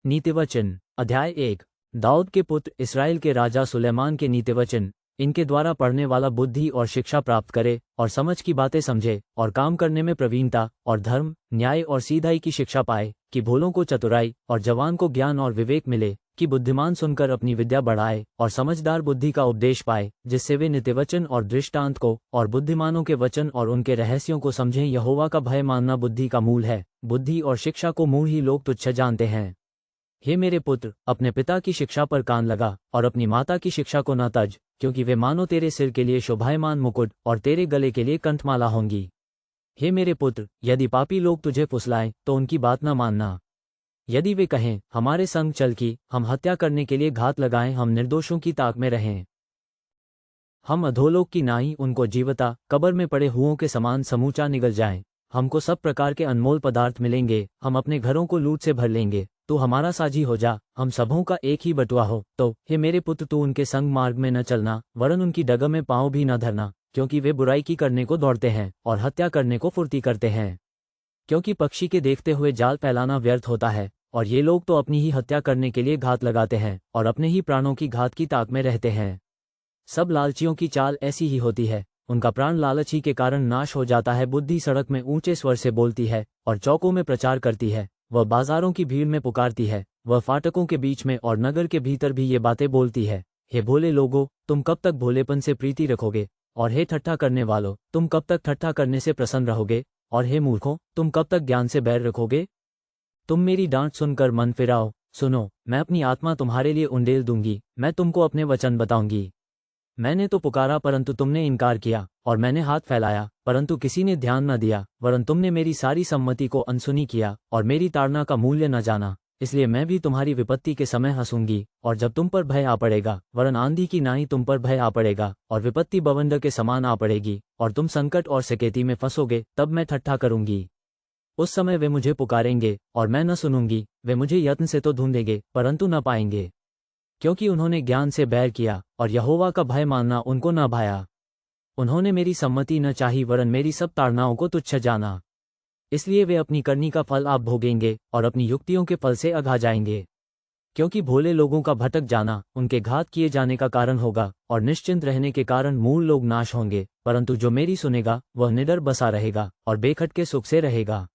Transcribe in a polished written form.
नीतिवचन अध्याय 1। दाऊद के पुत्र इस्राएल के राजा सुलेमान के नीतिवचन। इनके द्वारा पढ़ने वाला बुद्धि और शिक्षा प्राप्त करे और समझ की बातें समझे और काम करने में प्रवीणता और धर्म, न्याय और सीधाई की शिक्षा पाए, कि भोलों को चतुराई और जवान को ज्ञान और विवेक मिले, कि बुद्धिमान सुनकर अपनी विद्या बढ़ाए और समझदार बुद्धि का उपदेश पाए, जिससे वे नीतिवचन और दृष्टांत को और बुद्धिमानों के वचन और उनके रहस्यों को समझें। यहोवा का भय मानना बुद्धि का मूल है। बुद्धि और शिक्षा को मूढ़ ही लोग तुच्छ जानते हैं। हे मेरे पुत्र, अपने पिता की शिक्षा पर कान लगा और अपनी माता की शिक्षा को न तज, क्योंकि वे मानो तेरे सिर के लिए शोभायमान मुकुट और तेरे गले के लिए कंठमाला होंगी। हे मेरे पुत्र, यदि पापी लोग तुझे फुसलाएं तो उनकी बात न मानना। यदि वे कहें हमारे संग चल कि हम हत्या करने के लिए घात लगाएं, हम निर्दोषों की ताक में रहें, हम अधोलोक की नाई उनको जीवता कब्र में पड़े हुओं के समान समूचा निगल जाएं, हमको सब प्रकार के अनमोल पदार्थ मिलेंगे, हम अपने घरों को लूट से भर लेंगे, तू हमारा साझी हो जा, हम सबों का एक ही बटुआ हो। तो हे मेरे पुत्र, तू उनके संग मार्ग में न चलना, वरन उनकी डगर में पाँव भी न धरना, क्योंकि वे बुराई की करने को दौड़ते हैं और हत्या करने को फुर्ती करते हैं। क्योंकि पक्षी के देखते हुए जाल फैलाना व्यर्थ होता है, और ये लोग तो अपनी ही हत्या करने के लिए घात लगाते हैं और अपने ही प्राणों की घात की ताक में रहते हैं। सब लालचियों की चाल ऐसी ही होती है, उनका प्राण लालच ही के कारण नाश हो जाता है। बुद्धि सड़क में ऊंचे स्वर से बोलती है और चौकों में प्रचार करती है, वह बाजारों की भीड़ में पुकारती है, वह फाटकों के बीच में और नगर के भीतर भी ये बातें बोलती है। हे भोले लोगो, तुम कब तक भोलेपन से प्रीति रखोगे? और हे ठट्ठा करने वालों, तुम कब तक ठट्ठा करने से प्रसन्न रहोगे? और हे मूर्खों, तुम कब तक ज्ञान से बैर रखोगे? तुम मेरी डांट सुनकर मन फिराओ। सुनो, मैं अपनी आत्मा तुम्हारे लिए उंडेल दूंगी, मैं तुमको अपने वचन बताऊंगी। मैंने तो पुकारा परंतु तुमने इनकार किया, और मैंने हाथ फैलाया परंतु किसी ने ध्यान न दिया, वरन तुमने मेरी सारी सम्मति को अनसुनी किया और मेरी ताड़ना का मूल्य न जाना। इसलिए मैं भी तुम्हारी विपत्ति के समय हंसूंगी, और जब तुम पर भय आ पड़ेगा, वरन आंधी की नाई तुम पर भय आ पड़ेगा और विपत्ति बवंडर के समान आ पड़ेगी, और तुम संकट और सकेती में फंसोगे, तब मैं ठट्ठा करूंगी। उस समय वे मुझे पुकारेंगे और मैं न सुनूंगी, वे मुझे यत्न से तो ढूंढेंगे परंतु न पाएंगे, क्योंकि उन्होंने ज्ञान से बैर किया और यहोवा का भय मानना उनको न भाया। उन्होंने मेरी सम्मति न चाही, वरन मेरी सब ताड़नाओं को तुच्छ जाना। इसलिए वे अपनी करनी का फल आप भोगेंगे और अपनी युक्तियों के फल से अघा जाएंगे। क्योंकि भोले लोगों का भटक जाना उनके घात किए जाने का कारण होगा, और निश्चिंत रहने के कारण मूढ़ लोग नाश होंगे, परंतु जो मेरी सुनेगा वह निडर बसा रहेगा और बेखटके सुख से रहेगा।